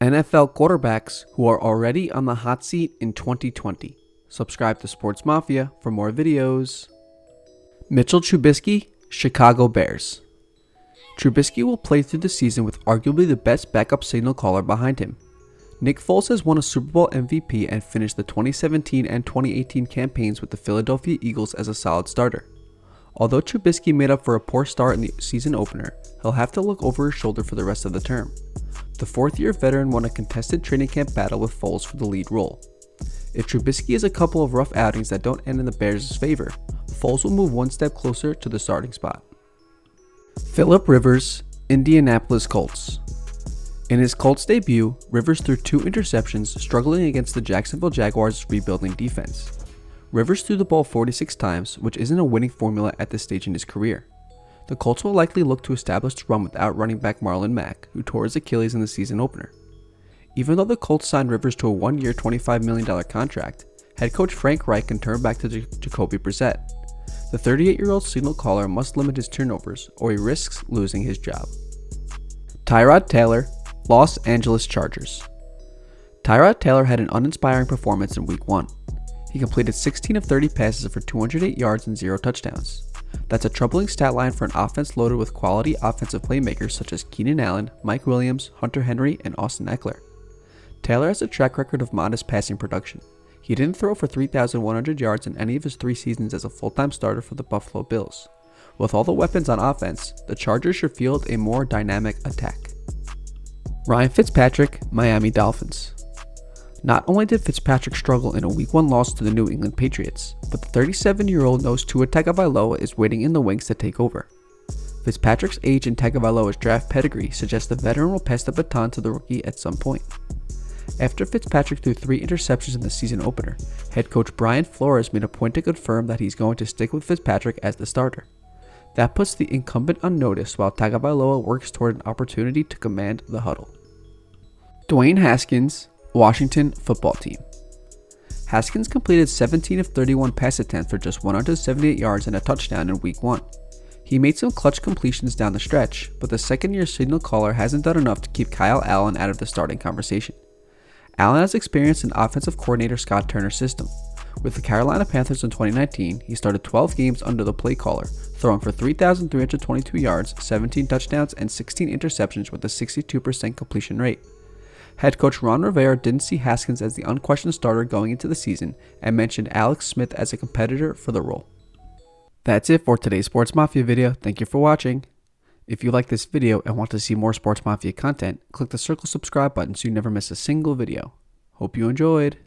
NFL quarterbacks who are already on the hot seat in 2020. Subscribe to Sportsmafia for more videos. Mitchell Trubisky, Chicago Bears. Trubisky will play through the season with arguably the best backup signal caller behind him. Nick Foles has won a Super Bowl MVP and finished the 2017 and 2018 campaigns with the Philadelphia Eagles as a solid starter. Although Trubisky made up for a poor start in the season opener, he'll have to look over his shoulder for the rest of the term. The fourth-year veteran won a contested training camp battle with Foles for the lead role. If Trubisky has a couple of rough outings that don't end in the Bears' favor, Foles will move one step closer to the starting spot. Philip Rivers, Indianapolis Colts. In his Colts debut, Rivers threw 2 interceptions, struggling against the Jacksonville Jaguars' rebuilding defense. Rivers threw the ball 46 times, which isn't a winning formula at this stage in his career. The Colts will likely look to establish the run without running back Marlon Mack, who tore his Achilles in the season opener. Even though the Colts signed Rivers to a 1-year $25 million contract, head coach Frank Reich can turn back to Jacoby Brissett. The 38-year-old signal caller must limit his turnovers, or he risks losing his job. Tyrod Taylor, Los Angeles Chargers. Tyrod Taylor had an uninspiring performance in Week 1. He completed 16 of 30 passes for 208 yards and 0 touchdowns. That's a troubling stat line for an offense loaded with quality offensive playmakers such as Keenan Allen, Mike Williams, Hunter Henry, and Austin Eckler. Taylor has a track record of modest passing production. He didn't throw for 3,100 yards in any of his 3 seasons as a full-time starter for the Buffalo Bills. With all the weapons on offense, the Chargers should field a more dynamic attack. Ryan Fitzpatrick, Miami Dolphins. Not only did Fitzpatrick struggle in a Week 1 loss to the New England Patriots, but the 37-year-old knows Tua Tagovailoa is waiting in the wings to take over. Fitzpatrick's age and Tagovailoa's draft pedigree suggests the veteran will pass the baton to the rookie at some point. After Fitzpatrick threw 3 interceptions in the season opener, head coach Brian Flores made a point to confirm that he's going to stick with Fitzpatrick as the starter. That puts the incumbent on notice while Tagovailoa works toward an opportunity to command the huddle. Dwayne Haskins, Washington Football Team. Haskins completed 17 of 31 pass attempts for just 178 yards and a touchdown in Week 1. He made some clutch completions down the stretch, but the second-year signal caller hasn't done enough to keep Kyle Allen out of the starting conversation. Allen has experience in offensive coordinator Scott Turner's system. With the Carolina Panthers in 2019, he started 12 games under the play caller, throwing for 3,322 yards, 17 touchdowns, and 16 interceptions with a 62% completion rate. Head coach Ron Rivera didn't see Haskins as the unquestioned starter going into the season and mentioned Alex Smith as a competitor for the role. That's it for today's Sports Mafia video. Thank you for watching. If you like this video and want to see more Sports Mafia content, click the circle subscribe button so you never miss a single video. Hope you enjoyed.